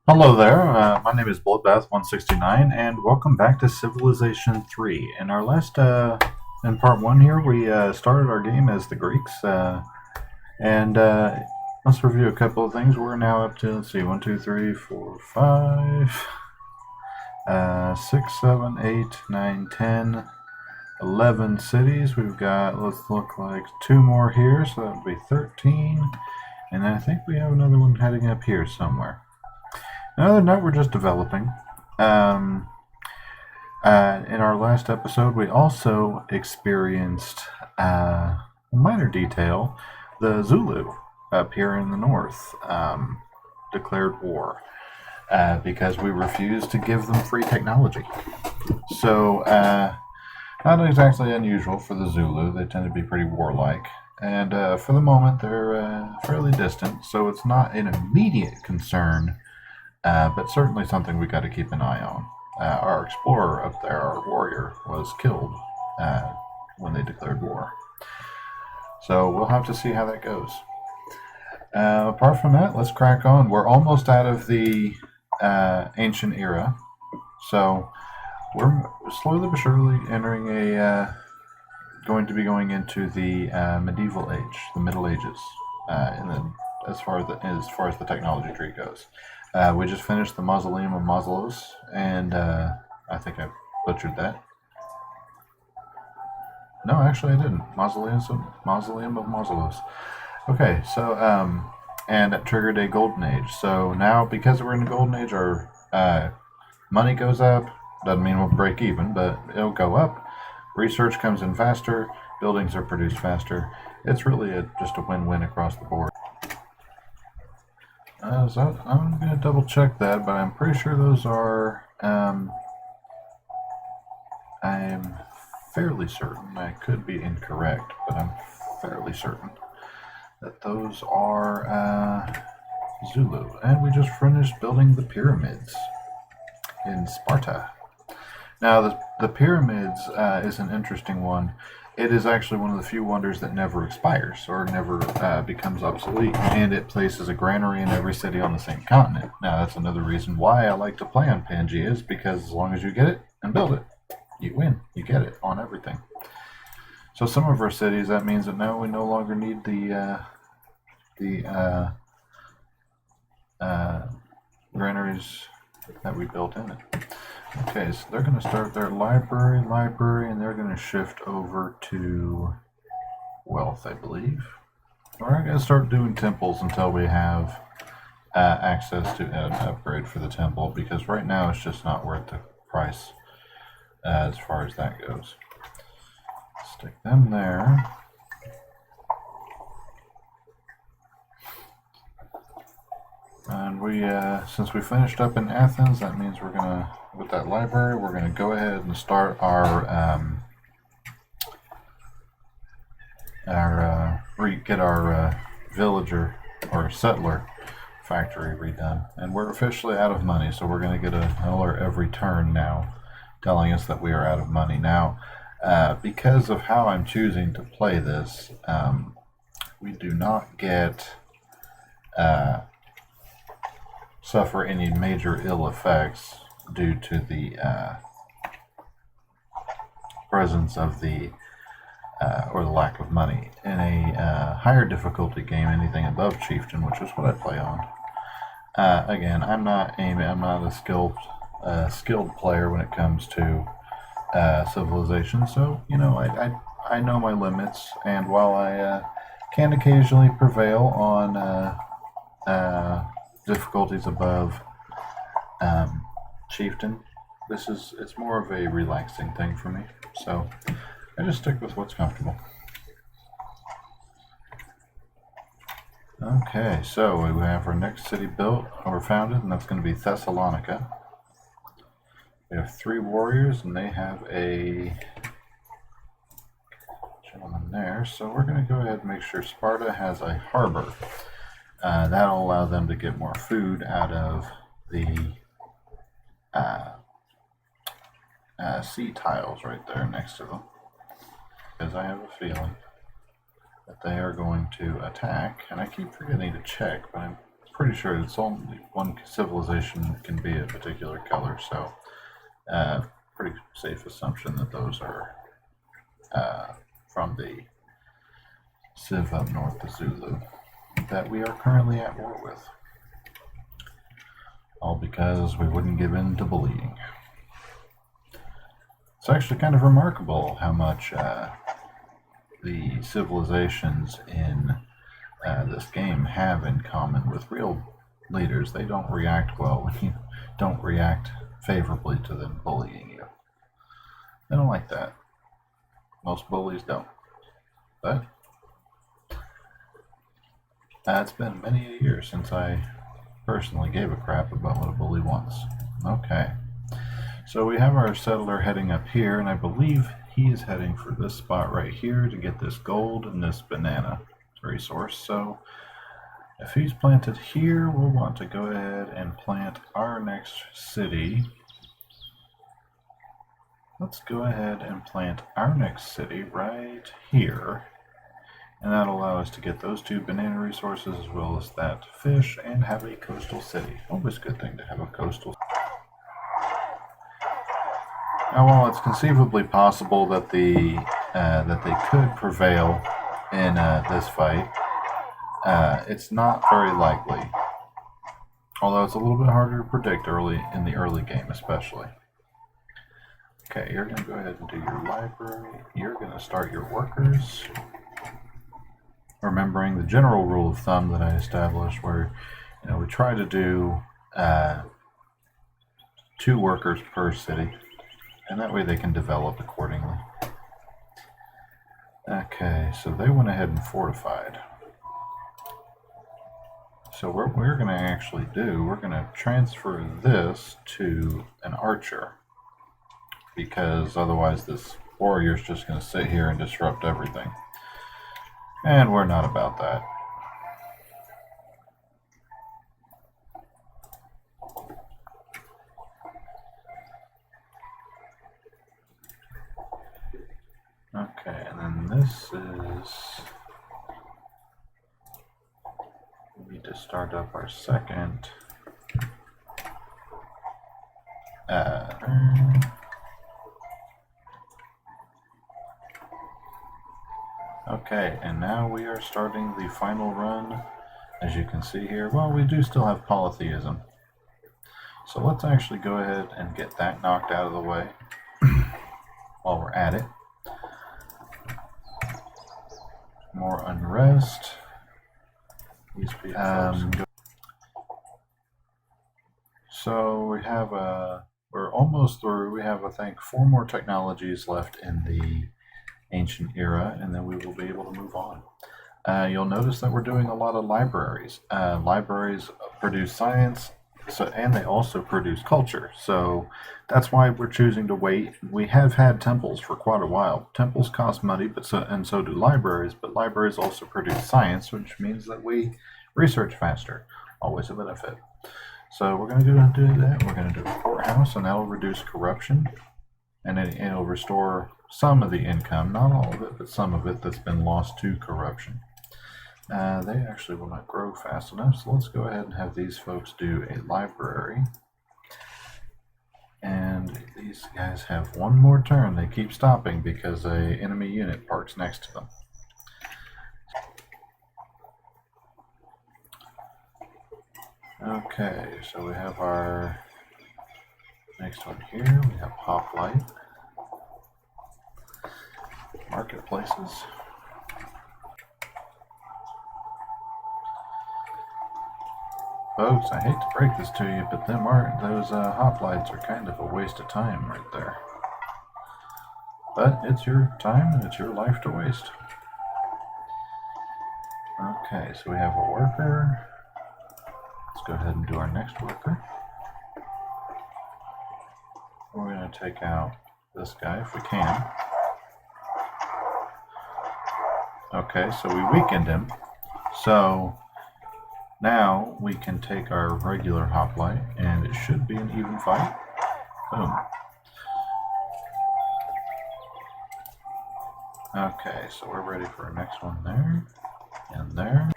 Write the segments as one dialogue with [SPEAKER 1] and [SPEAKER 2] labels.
[SPEAKER 1] Hello there, my name is Bloodbath169, and welcome back to Civilization 3. In our last, in part 1 here, we started our game as the Greeks, and let's review a couple of things. We're now up to, let's see, 1, 2, 3, 4, 5, 6, 7, 8, 9, 10, 11 cities. We've got, let's look like 2 more here, so that would be 13, and I think we have another one heading up here somewhere. Other than that, we're just developing. Um, in our last episode, we also experienced a minor detail. The Zulu up here in the north declared war because we refused to give them free technology. So, not exactly unusual for the Zulu. They tend to be pretty warlike. And for the moment, they're fairly distant, so it's not an immediate concern, but certainly something we got to keep an eye on. Our explorer up there, our warrior, was killed when they declared war. So we'll have to see how that goes. Apart from that, let's crack on. We're almost out of the ancient era, so we're slowly but surely entering going to be going into the medieval age, the Middle Ages, as far as the technology tree goes. We just finished the Mausoleum of Mausoleus, and I think I butchered that. No, actually, I didn't. Mausoleum of Mausoleus. Okay, so and it triggered a golden age. So now, because we're in the golden age, our money goes up. Doesn't mean we'll break even, but it'll go up. Research comes in faster. Buildings are produced faster. It's really just a win-win across the board. So I'm going to double check that, but I'm pretty sure those are. I'm fairly certain. I could be incorrect, but I'm fairly certain that those are Zulu. And we just finished building the pyramids in Sparta. Now, the pyramids is an interesting one. It is actually one of the few wonders that never expires or never becomes obsolete, and it places a granary in every city on the same continent. Now, that's another reason why I like to play on Pangea, is because as long as you get it and build it, you win. You get it on everything. So some of our cities, that means that now we no longer need the granaries that we built in it. Okay, so they're going to start their library, and they're going to shift over to wealth, I believe. We're not going to start doing temples until we have access to an upgrade for the temple, because right now it's just not worth the price as far as that goes. Stick them there. And we, since we finished up in Athens, that means we're going to, with that library, we're going to go ahead and start our get our villager or settler factory redone. And we're officially out of money, so we're going to get an alert every turn now telling us that we are out of money. Now, because of how I'm choosing to play this, we do not get suffer any major ill effects due to the presence of the or the lack of money. In a higher difficulty game, anything above Chieftain, which is what I play on. Again, I'm not a skilled player when it comes to Civilization. So I know my limits, and while I can occasionally prevail on difficulties above Chieftain, it's more of a relaxing thing for me. So I just stick with what's comfortable. Okay, so we have our next city built or founded, and that's going to be Thessalonica. We have 3 warriors, and they have a gentleman there. So we're going to go ahead and make sure Sparta has a harbor. That'll allow them to get more food out of the sea tiles right there next to them, because I have a feeling that they are going to attack, and I keep forgetting to check, but I'm pretty sure it's only one civilization can be a particular color, so pretty safe assumption that those are from the Civ up north, the Zulu, that we are currently at war with. All because we wouldn't give in to bullying. It's actually kind of remarkable how much the civilizations in this game have in common with real leaders. They don't react well when you don't react favorably to them bullying you. They don't like that. Most bullies don't. But it's been many years since I personally gave a crap about what a bully wants. Okay. So we have our settler heading up here, and I believe he is heading for this spot right here to get this gold and this banana resource. So if he's planted here, we'll want to go ahead and plant our next city. Let's go ahead and plant our next city right here. And that'll allow us to get those 2 banana resources as well as that fish and have a coastal city. Always a good thing to have a coastal city. Now, while it's conceivably possible that they could prevail in this fight, it's not very likely. Although it's a little bit harder to predict in the early game, especially. Okay, you're going to go ahead and do your library. You're going to start your workers. Remembering the general rule of thumb that I established, where we try to do 2 workers per city, and that way they can develop accordingly. Okay, so they went ahead and fortified. So what we're going to actually do, we're going to transfer this to an archer, because otherwise this warrior is just going to sit here and disrupt everything. And we're not about that. Okay, and then this is... we need to start up our second. Okay, and now we are starting the final run. As you can see here, well, we do still have polytheism. So let's actually go ahead and get that knocked out of the way while we're at it. More unrest. So we have we're almost through. We have, I think, 4 more technologies left in the ancient era, and then we will be able to move on. You'll notice that we're doing a lot of libraries. Libraries produce science, and they also produce culture. So that's why we're choosing to wait. We have had temples for quite a while. Temples cost money, but so do libraries. But libraries also produce science, which means that we research faster. Always a benefit. So we're going to do that. We're going to do a courthouse, and that'll reduce corruption, and it'll restore some of the income, not all of it, but some of it that's been lost to corruption. They actually will not grow fast enough, so let's go ahead and have these folks do a library. And these guys have 1 more turn. They keep stopping because an enemy unit parks next to them. Okay, so we have our next one here. We have Poplite Marketplaces. Folks, I hate to break this to you, but those hoplites are kind of a waste of time right there. But it's your time and it's your life to waste. Okay, so we have a worker. Let's go ahead and do our next worker. We're going to take out this guy if we can. Okay, so we weakened him. So now we can take our regular hoplite, and it should be an even fight. Boom. Okay, so we're ready for our next one there, and there.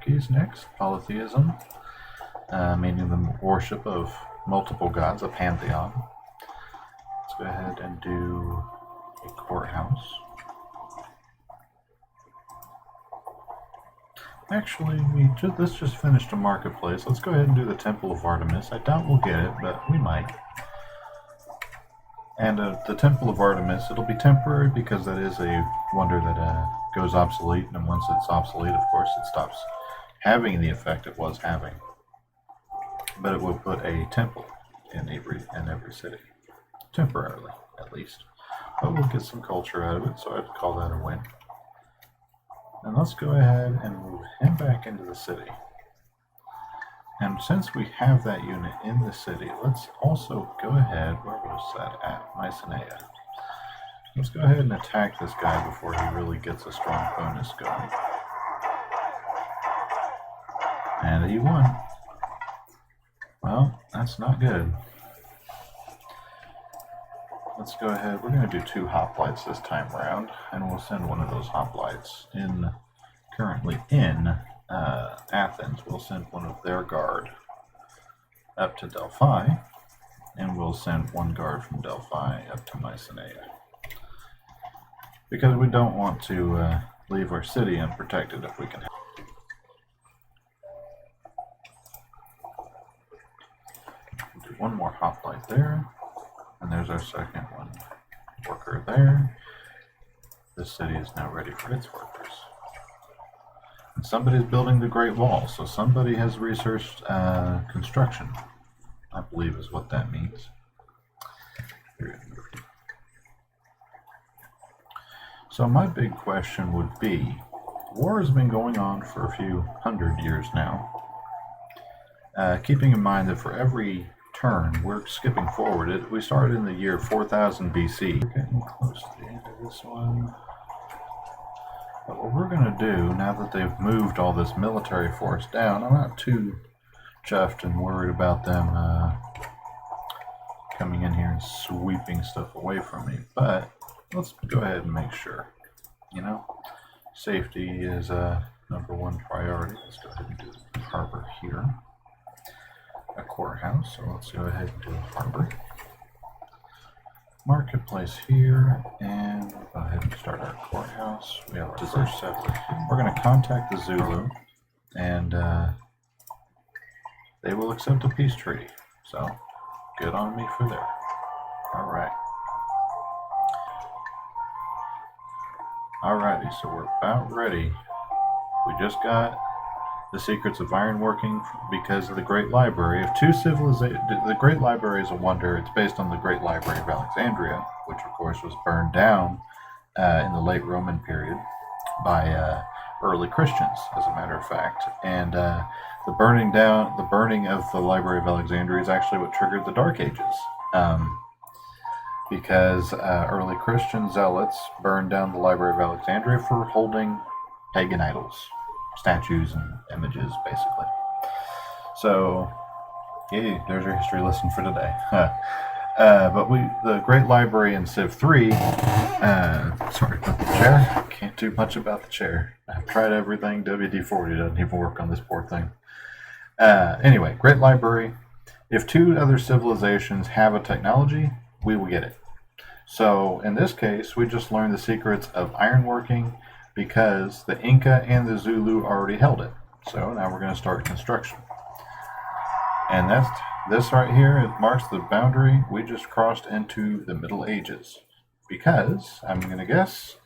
[SPEAKER 1] Monarchies next. Polytheism, meaning the worship of multiple gods, a pantheon. Let's go ahead and do a courthouse. Actually, let's just finish the marketplace. Let's go ahead and do the Temple of Artemis. I doubt we'll get it, but we might. And the Temple of Artemis, it'll be temporary because that is a wonder that goes obsolete, and once it's obsolete, of course, it stops having the effect it was having. But it will put a temple in every city, temporarily, at least. But we'll get some culture out of it, so I'd call that a win. And let's go ahead and move him back into the city. And since we have that unit in the city, let's also go ahead, where was that at? Mycenae. Let's go ahead and attack this guy before he really gets a strong bonus going. And he won. Well, that's not good. Let's go ahead. We're going to do 2 hoplites this time around, and we'll send one of those hoplites currently in Athens. We'll send one of their guard up to Delphi, and we'll send one guard from Delphi up to Mycenae. Because we don't want to leave our city unprotected if we can. We'll do one more hoplite there. And there's our second one. Worker there. This city is now ready for its workers. And somebody's building the Great Wall, so somebody has researched construction, I believe is what that means. So my big question would be, war has been going on for a few hundred years now. Keeping in mind that for every turn, we're skipping forward. We started in the year 4000 BC. We're getting close to the end of this one. But what we're going to do, now that they've moved all this military force down, I'm not too chuffed and worried about them coming in here and sweeping stuff away from me. But let's go ahead and make sure. You know, safety is #1 priority. Let's go ahead and do the harbor here. A courthouse, so let's go ahead and do a harbor. Marketplace here, and we'll go ahead and start our courthouse. We have our first settler. We're going to contact the Zulu, and they will accept a peace treaty. So, good on me for there. Alright. Alrighty, so we're about ready. We just got the secrets of ironworking because of the Great Library of 2 civilizations. The Great Library is a wonder. It's based on the Great Library of Alexandria, which of course was burned down in the late Roman period by early Christians, as a matter of fact. And the burning of the Library of Alexandria is actually what triggered the Dark Ages. Because early Christian zealots burned down the Library of Alexandria for holding pagan idols. Statues and images, basically. So, yeah, there's your history lesson for today. But the Great Library in Civ 3, sorry about the chair, can't do much about the chair. I've tried everything, WD-40 doesn't even work on this poor thing. Anyway, Great Library, if 2 other civilizations have a technology, we will get it. So, in this case, we just learned the secrets of ironworking, because the Inca and the Zulu already held it. So now we're going to start construction. And that's this right here. It marks the boundary. We just crossed into the Middle Ages. Because, I'm going to guess,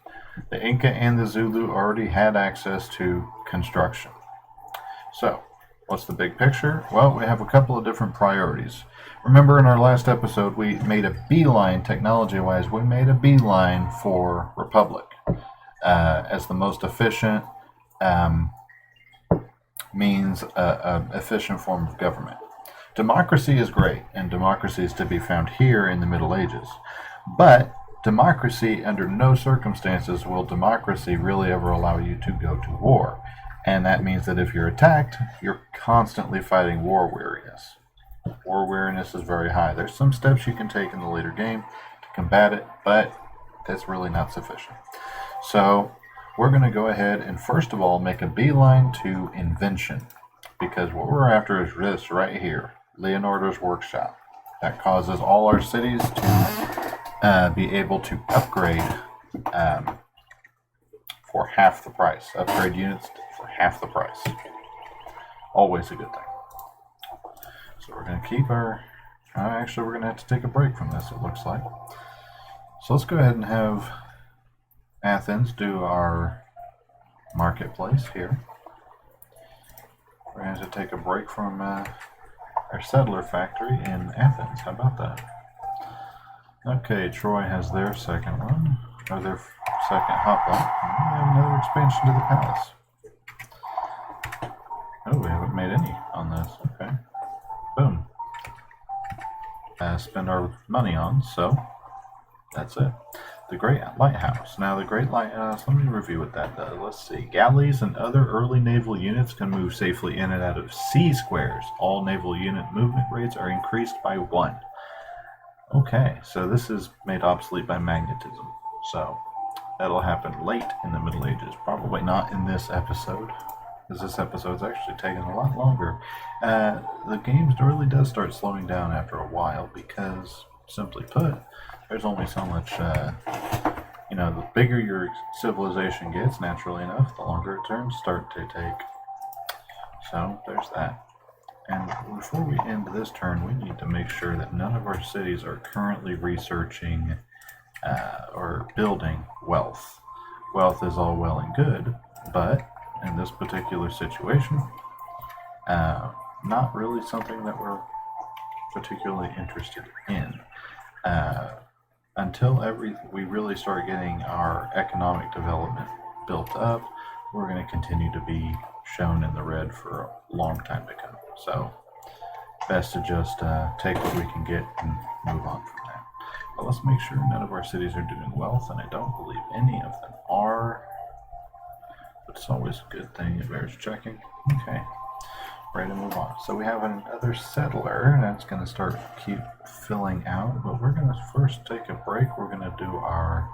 [SPEAKER 1] the Inca and the Zulu already had access to construction. So, what's the big picture? Well, we have a couple of different priorities. Remember in our last episode, we made a beeline, technology-wise, we made a beeline for Republic. As the most efficient efficient form of government. Democracy is great, and democracy is to be found here in the Middle Ages. But democracy, under no circumstances will democracy really ever allow you to go to war. And that means that if you're attacked, you're constantly fighting war weariness. War weariness is very high. There's some steps you can take in the later game to combat it, but that's really not sufficient. So we're going to go ahead and first of all make a beeline to invention, because what we're after is this right here, Leonardo's workshop. That causes all our cities to be able to upgrade for half the price. Upgrade units for half the price. Always a good thing. So we're going to keep our... actually, we're going to have to take a break from this, it looks like. So let's go ahead and have Athens do our marketplace here. We're going to have to take a break from our settler factory in Athens. How about that? Okay, Troy has their second one, or their second hoplite. We have another expansion to the palace. Oh, we haven't made any on this. Okay. Boom. Spend our money on, so that's it. The Great Lighthouse. Now, the Great Lighthouse, let me review what that does. Let's see. Galleys and other early naval units can move safely in and out of sea squares. All naval unit movement rates are increased by 1. Okay, so this is made obsolete by magnetism. So, that'll happen late in the Middle Ages. Probably not in this episode, because this episode's actually taking a lot longer. The game really does start slowing down after a while, because, simply put, there's only so much, the bigger your civilization gets, naturally enough, the longer it turns start to take. So, there's that. And before we end this turn, we need to make sure that none of our cities are currently researching or building wealth. Wealth is all well and good, but in this particular situation, not really something that we're particularly interested in. Until we really start getting our economic development built up, we're going to continue to be shown in the red for a long time to come. So, best to just take what we can get and move on from that. But let's make sure none of our cities are doing wealth, and I don't believe any of them are. But it's always a good thing. It bears checking. Okay. Ready to move on. So we have another settler that's going to keep filling out, but we're going to first take a break. We're going to do our,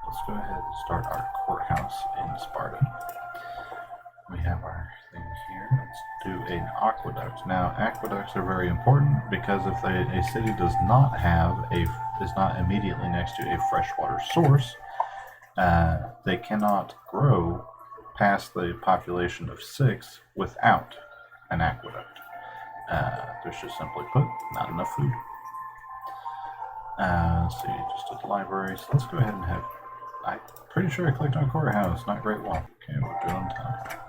[SPEAKER 1] let's go ahead and start our courthouse in Sparta. We have our thing here. Let's do an aqueduct. Now, aqueducts are very important because if a city is not immediately next to a freshwater source, they cannot grow past the population of 6 without an aqueduct. There's just simply put, not enough food. Let's see, just a library. So let's go ahead and have, I'm pretty sure I clicked on courthouse, not Great Wall. Okay, we're good on time.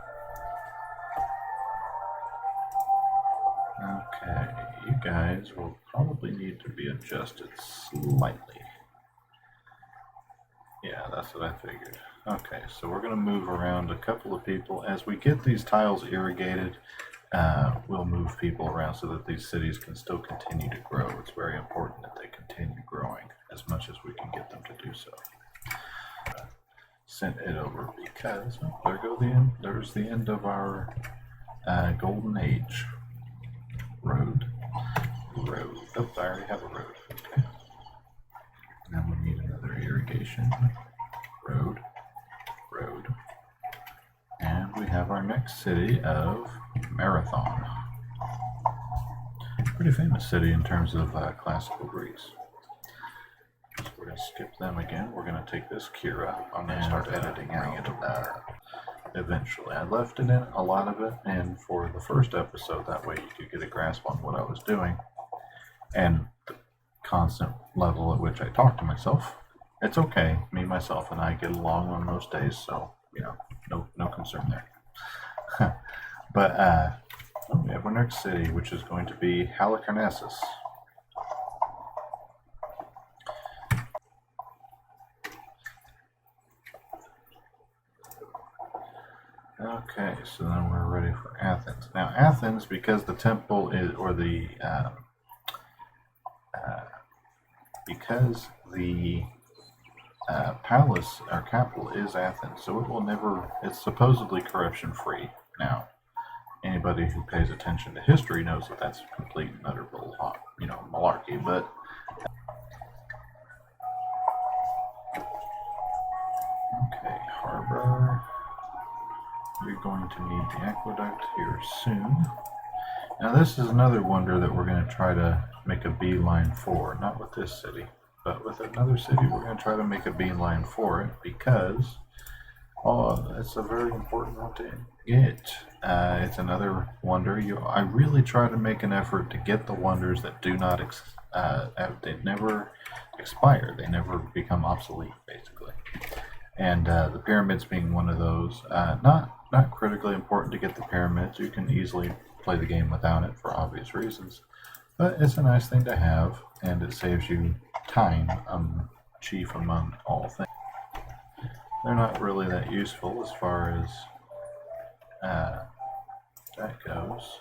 [SPEAKER 1] Okay, you guys will probably need to be adjusted slightly. Yeah, that's what I figured. Okay, so we're going to move around a couple of people. As we get these tiles irrigated, we'll move people around so that these cities can still continue to grow. It's very important that they continue growing as much as we can get them to do so. Sent it over because there's the end of our golden age. Road. Oh, I already have a road. Okay. Now we need another irrigation. Road. And we have our next city of Marathon. Pretty famous city in terms of classical Greece. So we're going to skip them again. We're going to take this Kira. I'm going to start editing out eventually. I left it in, a lot of it, and for the first episode, that way you could get a grasp on what I was doing and the constant level at which I talk to myself. It's okay. Me, myself, and I get along on most days, so, no concern there. But, we have our next city, which is going to be Halicarnassus. Okay, so then we're ready for Athens. Now, Athens, because the temple is, or the, because the palace, our capital, is Athens, so it will never, it's supposedly corruption free. Now, anybody who pays attention to history knows that that's complete and utter bull, malarkey, but Harbor. We're going to need the aqueduct here soon. Now this is another wonder that we're going to try to make a beeline for. Not with this city, but with another city we're going to try to make a beeline for it because it's a very important one to get. It's another wonder. I really try to make an effort to get the wonders that do not they never expire. They never become obsolete, basically. And the pyramids being one of those. Not critically important to get the pyramids. You can easily play the game without it for obvious reasons. But it's a nice thing to have, and it saves you time, chief among all things. They're not really that useful as far as that goes.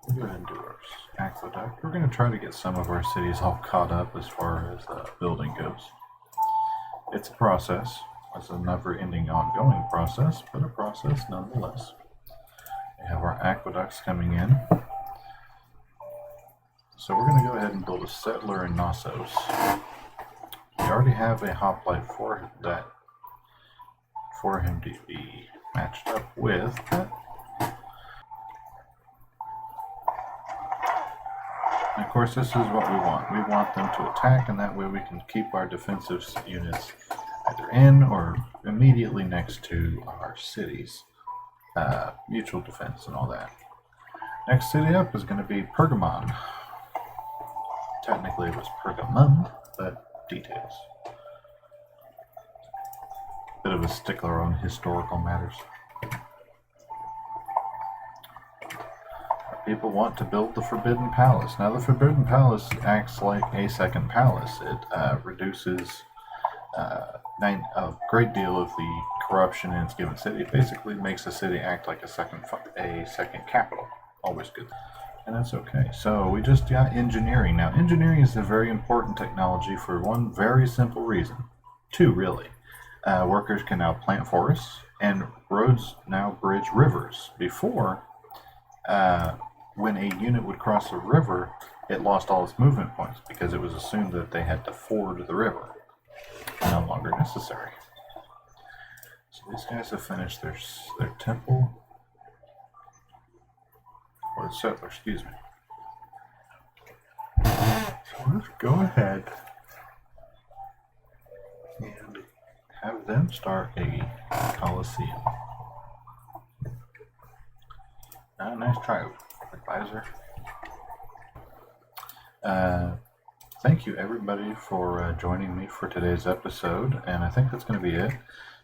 [SPEAKER 1] We'll go ahead and do our aqueduct. We're going to try to get some of our cities all caught up as far as building goes. It's a process. It's a never-ending, ongoing process, but a process nonetheless. We have our aqueducts coming in. So we're going to go ahead and build a settler in Knossos. We already have a hoplite for him to be matched up with. And of course, this is what we want. We want them to attack, and that way we can keep our defensive units either in or immediately next to our cities. Mutual defense and all that. Next city up is going to be Pergamon. Technically it was Pergamon, but details. Bit of a stickler on historical matters. People want to build the Forbidden Palace. Now the Forbidden Palace acts like a second palace. It reduces a great deal of the corruption in its given city. It basically makes a city act like a second capital. Always good. And that's okay. So we just got engineering. Now engineering is a very important technology for one very simple reason. Two, really. Workers can now plant forests, and roads now bridge rivers. Before, when a unit would cross a river, it lost all its movement points because it was assumed that they had to ford the river. No longer necessary. So these guys have finished their temple, or settler, excuse me. So let's go ahead and have them start a Colosseum. Nice try, advisor. Thank you everybody for joining me for today's episode, and I think that's going to be it.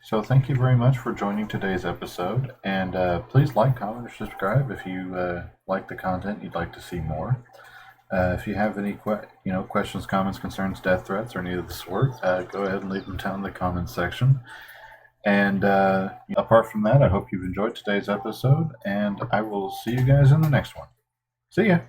[SPEAKER 1] So thank you very much for joining today's episode, and please like, comment, or subscribe if you like the content you'd like to see more. If you have any questions, comments, concerns, death threats, or any of the sort, go ahead and leave them down in the comments section. And apart from that, I hope you've enjoyed today's episode, and I will see you guys in the next one. See ya!